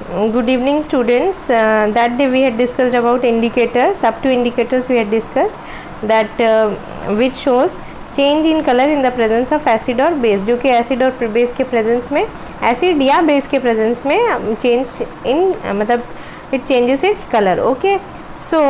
Good evening, students. That day we had discussed about indicators. Up to indicators we had discussed that which shows change in colour in the presence of acid और base, जो कि acid और base के presence में, acid या base के presence में change in मतलब it changes its colour. Okay, so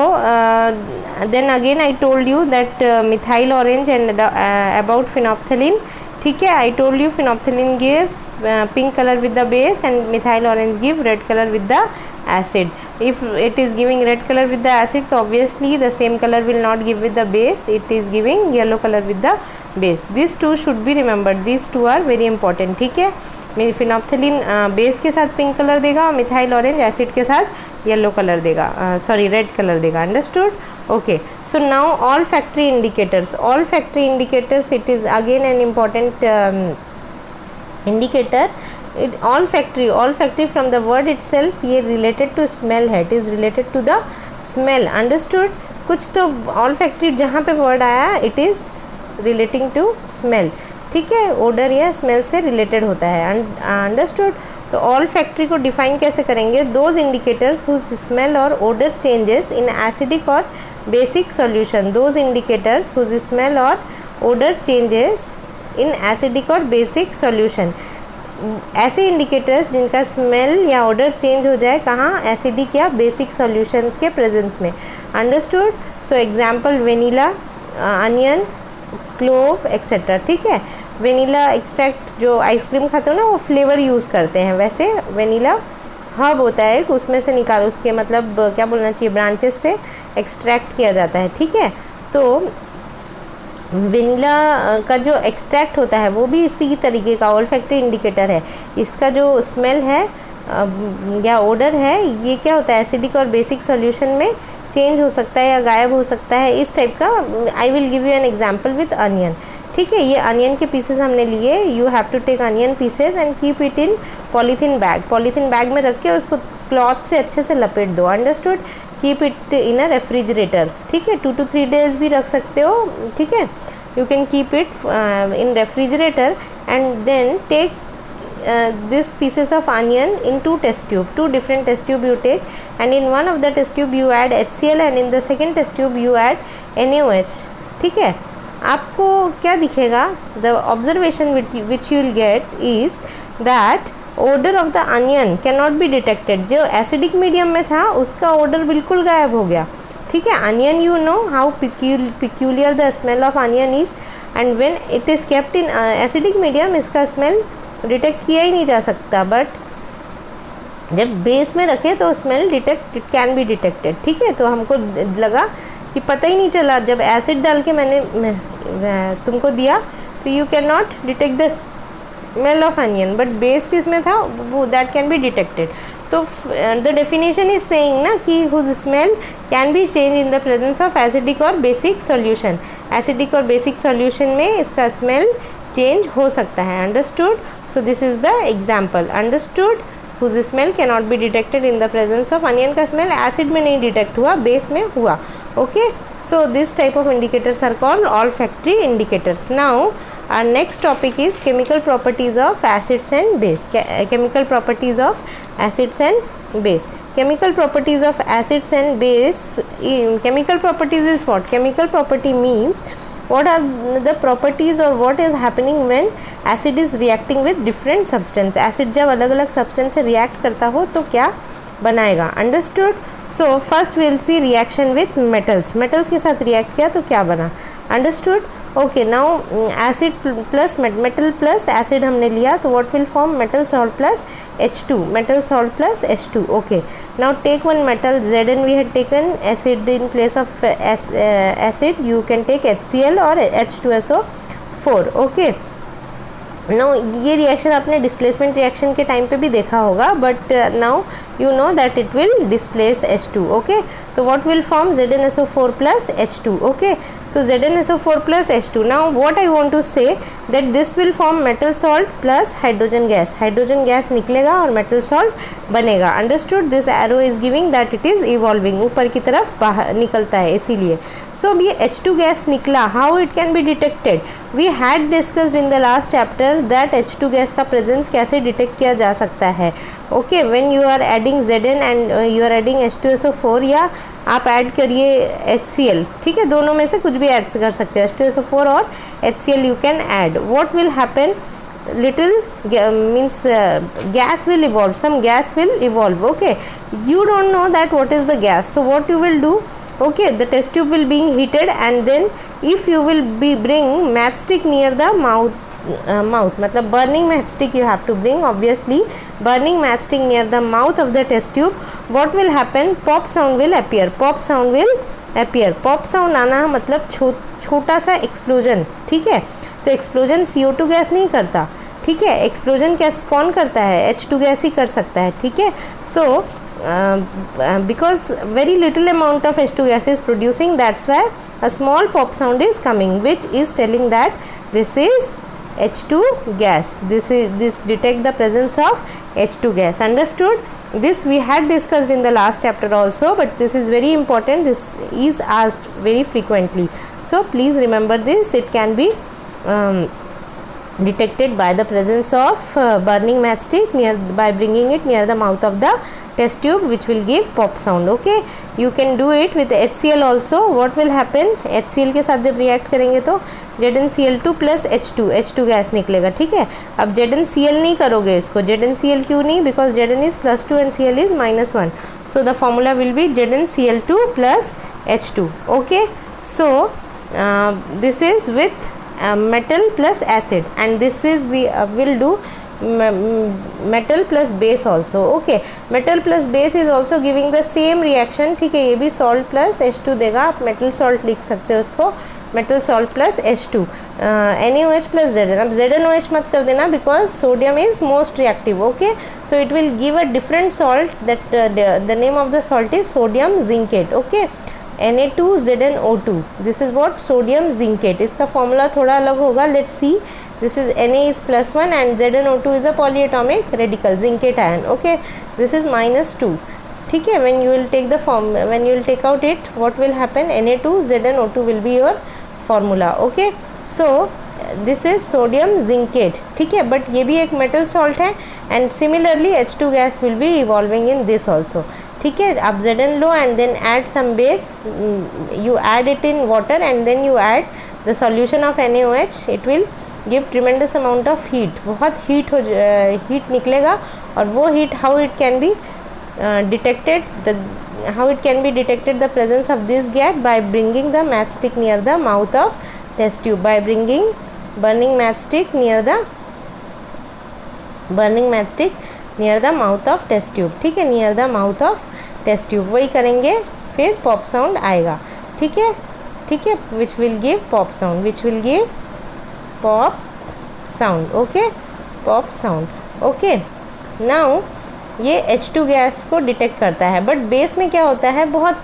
then again I told you that methyl orange and about phenolphthalein. ठीक है, I told you phenolphthalein gives pink color with the base and methyl orange give red color with the acid. If it is giving red color with the acid, so obviously the same color will not give with the base. It is giving yellow color with the base. These two should be remembered. These two are very important. ठीक है, phenolphthalein base के साथ pink colour देगा और methyl orange acid के साथ yellow colour देगा, sorry red colour देगा. Understood? Okay, so now olfactory indicators. Olfactory indicators, it is again an important indicator. Olfactory from the word itself, ये related to smell है. It is related to the smell. Understood? कुछ तो olfactory जहाँ पे word आया it is relating to smell. ठीक है, order या स्मेल से रिलेटेड होता है. अंडरस्टूड? तो ऑल फैक्ट्री को डिफाइन कैसे करेंगे? दोज इंडिकेटर्स हुज स्मेल और ओडर चेंजेस इन एसिडिक और basic solution. Those indicators whose smell और ओडर चेंजेस इन एसिडिक और बेसिक सॉल्यूशन. ऐसे इंडिकेटर्स जिनका स्मेल या ऑडर चेंज हो जाए कहाँ? एसिडिक या बेसिक सॉल्यूशंस के प्रेजेंस में. Understood? So example vanilla, onion, clove etcetera. ठीक है, वेनिला एक्सट्रैक्ट जो आइसक्रीम खाते हो ना वो फ्लेवर यूज़ करते हैं, वैसे वेनिला हर्ब होता है उसमें से निकाल, उसके मतलब क्या बोलना चाहिए, ब्रांचेस से एक्सट्रैक्ट किया जाता है. ठीक है, तो वेनिला का जो एक्सट्रैक्ट होता है वो भी इसी तरीके का ऑल्फैक्टरी इंडिकेटर है. इसका जो स्मेल है या ओडर है ये क्या होता है, एसिडिक और बेसिक सॉल्यूशन में चेंज हो सकता है या गायब हो सकता है, इस टाइप का. I will give you an example with onion. ठीक है, ये अनियन के पीसेस हमने लिए. You have to take onion pieces and keep it in polythene bag. Polythene bag में रख के उसको क्लॉथ से अच्छे से लपेट दो. Understood? Keep it in a refrigerator. ठीक है, 2 to 3 days भी रख सकते हो. ठीक है, you can keep it in refrigerator and then take this pieces of onion in 2 test tube. 2 different test tube you take, and in one of the test tube you add HCl and in the second test tube you add NaOH. ठीक है, आपको क्या दिखेगा? The observation which you will get is that odor of the onion cannot be detected. जो acidic medium में था उसका odor बिल्कुल गायब हो गया. ठीक है, onion you know how peculiar the smell of onion is, and when it is kept in acidic medium इसका smell डिटेक्ट किया ही नहीं जा सकता. बट जब बेस में रखे तो smell detect, it can be detected. ठीक है, तो हमको लगा कि पता ही नहीं चला, जब एसिड डाल के मैंने तुमको दिया तो you cannot detect the smell of onion, but base जिसमें था वो दैट कैन बी डिटेक्टेड. तो द डेफिनेशन इज सेइंग ना कि whose smell can be change in the presence of acidic और बेसिक सॉल्यूशन. एसिडिक और basic solution में इसका स्मेल चेंज हो सकता है. Understood? So this is the example. Understood? Whose smell cannot be detected in the presence of onion का smell acid में नहीं डिटेक्ट हुआ, बेस में हुआ. Okay, so this type of indicators are called olfactory indicators. Now our next topic is chemical properties of acids and base. Chemical properties of acids and base. Chemical properties of acids and base. Chemical properties is what? Chemical property means what are the properties or what is happening when acid is reacting with different substance. acid जब अलग अलग substance से react करता हो तो क्या बनाएगा. Understood? So first will see reaction with metals. Metals के साथ रिएक्ट किया तो क्या बना. Understood? Okay, now acid plus metal plus acid हमने लिया तो what will form? Metal salt plus H2. Metal salt plus H2. Okay, now take one metal Zn. We had taken acid in place of acid. You can take HCl और H2SO4. Okay, no ये reaction आपने displacement reaction के time पे भी देखा होगा, but now you know that it will displace H2. Okay, तो what will form? ZnSO4 plus H2. Okay, तो ZnSO4 plus H2. Now what I want to say that this will form metal salt plus hydrogen gas. Hydrogen gas निकलेगा और metal salt बनेगा. Understood? This arrow is giving that it is evolving, ऊपर की तरफ बाहर निकलता है इसीलिए. सो अब ये H2 गैस निकला, how it can be detected? We had discussed in the last chapter that H2 gas का प्रेजेंस कैसे डिटेक्ट किया जा सकता है. Okay, when you are adding Zn and you are adding H2SO4, या आप ऐड करिए HCl, ठीक है, दोनों में से कुछ भी ऐड कर सकते हो, H2SO4 और HCl you can add. What will happen, little means gas will evolve, some gas will evolve. Okay, you don't know that what is the gas, so what you will do, okay, the test tube will being heated, and then if you will be bring matchstick near the mouth, मतलब burning matchstick you have to bring, obviously burning matchstick near the mouth of the test tube, what will happen, pop sound will appear, pop sound will appear. Pop sound आना मतलब छोटा सा explosion, ठीक है. तो explosion CO2 gas नहीं करता, ठीक है, एक्सप्लोजन गैस कौन करता है, H2 गैस ही कर सकता है, ठीक है. सो because very little amount of H2 gas is producing, that's why a small pop sound is coming, which is telling that this is H2 gas. This detect the presence of H2 gas. Understood? This we had discussed in the last chapter also, but this is very important. This is asked very frequently, so please remember this. It can be detected by the presence of burning matchstick by bringing it near the mouth of the test tube, which will give pop sound. Okay, you can do it with HCl also. What will happen, HCl के साथ जब react करेंगे तो ZnCl2 plus H2 gas निकलेगा, ठीक है. अब ZnCl नहीं करोगे इसको, ZnCl क्यों नहीं, because Zn is +2 and Cl is -1, so the formula will be ZnCl2 plus H2. Okay, so this is with metal plus acid, and this is we will do metal plus base also. Okay, metal plus base is also giving the same reaction, ठीक है. ये भी salt plus H2 देगा, आप metal salt लिख सकते हो उसको, metal salt plus H2, NaOH plus Zn. अब ZnOH मत कर देना because sodium is most reactive. Okay, so it will give a different salt, that the name of the salt is sodium zincate. Okay, Na2ZnO2, this is what sodium zincate. इसका formula थोड़ा अलग होगा. Let's see. This is Na is +1 and ZnO2 is a polyatomic radical zincate ion. Okay, this is -2, ठीक है. When you will take the form, when you will take out it, what will happen, Na2ZnO2 will be your formula. Okay, so this is sodium zincate, ठीक है. but ये भी एक metal salt है, and similarly H2 gas will be evolving in this also, ठीक है. आप Zn low and then add some base, you add it in water and then you add the solution of NaOH. it will give tremendous amount of heat, बहुत heat निकलेगा. और वो heat, how it can be detected, how it can be detected the presence of this gas, by bringing the matchstick near the mouth of test tube, by bringing burning matchstick near the mouth of test tube, ठीक है, near the mouth of test tube. वही करेंगे, फिर pop sound आएगा, ठीक है, ठीक है, which will give pop sound. Okay, pop sound. Okay, now ये H2 गैस को डिटेक्ट करता है, बट बेस में क्या होता है, बहुत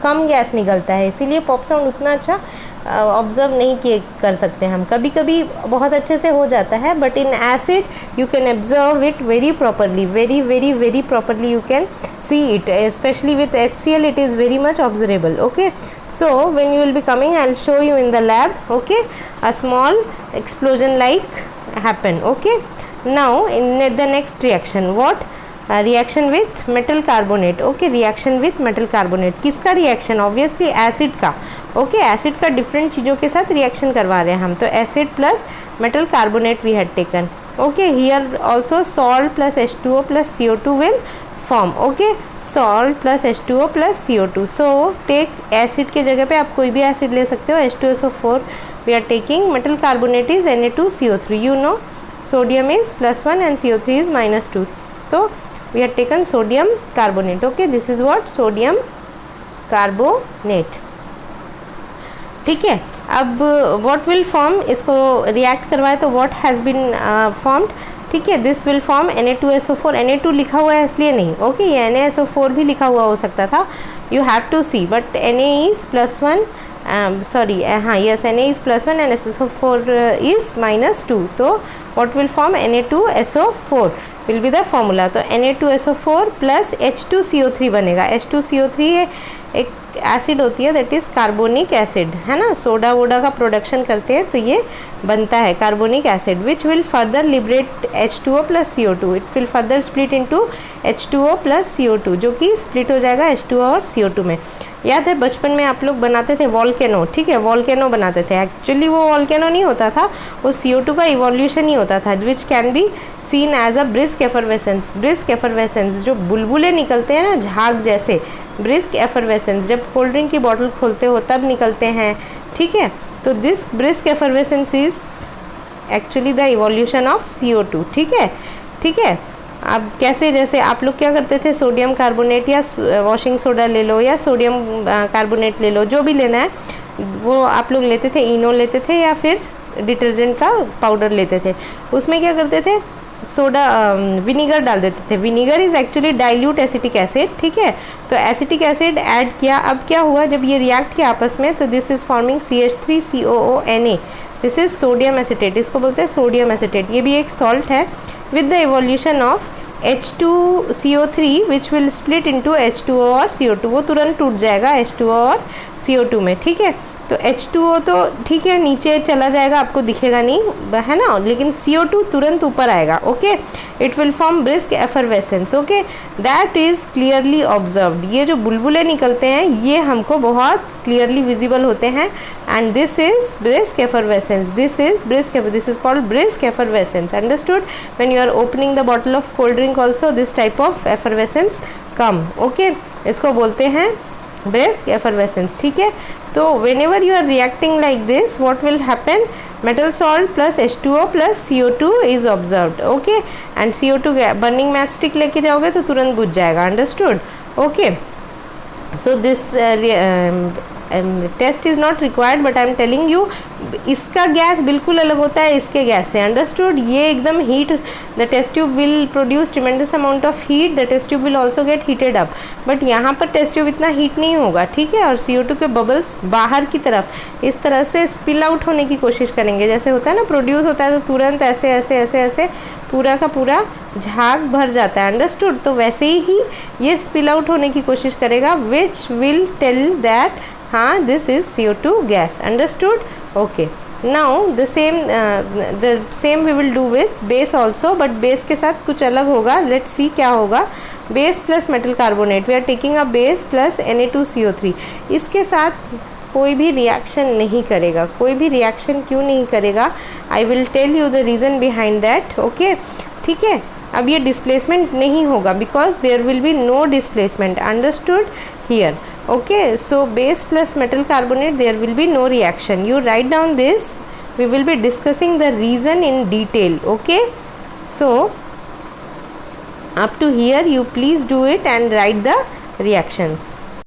कम गैस निकलता है, इसीलिए पॉप साउंड उतना अच्छा ऑब्जर्व नहीं कर सकते हम. कभी कभी बहुत अच्छे से हो जाता है, but in acid you can observe it very properly, very properly you can see it, specially with HCl it is very much observable. Okay, so when you will be coming, I will show you in the lab. Okay, a small explosion like happen. Okay, now in the next reaction, what reaction with metal carbonate. Okay, reaction with metal carbonate. किसका reaction, obviously acid का. Okay, acid का different चीज़ों के साथ reaction करवा रहे हैं हम, तो acid plus metal carbonate we had taken. Okay, here also salt plus H2O plus CO2 will form. Okay, salt plus H2O plus CO2. so take acid के जगह पे आप कोई भी acid ले सकते हो. H2SO4 we are taking, metal carbonate is Na2CO3. you know sodium is +1 and CO3 is -2, so we have taken sodium carbonate. Okay, this is what sodium carbonate, ठीक है. अब what will form, इसको react करवाए तो what has been formed, ठीक है. this will form Na2SO4. Na2 लिखा हुआ है इसलिए नहीं. Okay, ये NaSO4 भी लिखा हुआ हो सकता था, you have to see, but Na is +1, sorry, हाँ, yes, Na is +1 and SO4 is -2, तो what will form, Na2SO4 will be the formula. तो Na2SO4 plus H2CO3 बनेगा. H2CO3 एक एसिड होती है दैट इज़ कार्बोनिक एसिड, है ना, soda Voda का प्रोडक्शन करते हैं तो ये बनता है carbonic acid, which will further liberate H2O plus CO2, it will further split into H2O plus CO2, जो कि स्प्लिट हो जाएगा H2O और CO2 में। याद है बचपन में आप लोग बनाते थे वॉल्केनो, ठीक है, वॉल्केनो बनाते थे, एक्चुअली वो वॉल्केनो नहीं होता था, वो CO2 का इवोल्यूशन ही होता था, which can be seen as a brisk effervescence. Brisk effervescence जो बुलबुले निकलते हैं ना झाग जैसे, ब्रिस्क एफरवेसेंस जब कोल्ड ड्रिंक की बॉटल खोलते हो तब निकलते हैं, ठीक है। तो this brisk effervescence is actually the evolution of CO2, ठीक है, ठीक है। अब कैसे, जैसे आप लोग क्या करते थे, सोडियम कार्बोनेट या वॉशिंग सोडा ले लो या सोडियम कार्बोनेट ले लो, जो भी लेना है वो आप लोग लेते थे, इनो लेते थे या फिर डिटर्जेंट का पाउडर लेते थे, उसमें क्या करते थे, सोडा विनीगर डाल देते थे। Vinegar is actually dilute acetic acid, ठीक है। तो एसिटिक एसिड ऐड किया, अब क्या हुआ जब ये रिएक्ट किया आपस में, तो this is forming CH3COONA, this is sodium acetate, इसको बोलते हैं सोडियम एसिटेट, ये भी एक सॉल्ट है। With the evolution of H2CO3 which will split into H2O और CO2, वो तुरंत टूट जाएगा H2O और CO2 में, ठीक है। तो H2O तो ठीक है नीचे चला जाएगा, आपको दिखेगा नहीं, है ना, लेकिन CO2 तुरंत ऊपर आएगा, okay. It will form brisk effervescence, okay, that is clearly observed. ये जो बुलबुले निकलते हैं ये हमको बहुत क्लियरली विजिबल होते हैं, and this is brisk effervescence, this is called brisk effervescence, understood. When you are opening the bottle of cold drink also this type of effervescence come, okay, इसको बोलते हैं ब्रिस्क एफरवेसेंस, ठीक है। तो whenever you are reacting like this, what will happen, metal salt plus H2O plus CO2 is observed, okay, and CO2 burning matchstick लेके जाओगे तो तुरंत बुझ जाएगा, understood, okay। So this test is not required, but I am telling you इसका gas बिल्कुल अलग होता है इसके गैस से, अंडरस्टूड। ये एकदम heat, the test tube will produce tremendous amount of heat, the test tube will also get heated up, but यहाँ पर टेस्ट ट्यूब इतना हीट नहीं होगा, ठीक है। और CO2 के बबल्स बाहर की तरफ इस तरह से स्पिल आउट होने की कोशिश करेंगे, जैसे होता है ना प्रोड्यूस होता है तो तुरंत ऐसे ऐसे ऐसे ऐसे पूरा का पूरा झाग भर जाता है, अंडरस्टूड। तो वैसे ही ये स्पिल आउट होने की कोशिश करेगा, विच विल टेल दैट हाँ this is CO2 gas, understood, okay. Now the same we will do with base also, but base के साथ कुछ अलग होगा, लेट्स सी क्या होगा। Base plus metal carbonate, we are taking a base plus Na2CO3, इसके साथ कोई भी रिएक्शन नहीं करेगा, कोई भी रिएक्शन क्यों नहीं करेगा, I will tell you the reason behind that, okay, ठीक है। अब ये डिस्प्लेसमेंट नहीं होगा because there will be no displacement, understood here, okay। So base plus metal carbonate there will be no reaction, you write down this, we will be discussing the reason in detail, okay। So up to here you please do it and write the reactions.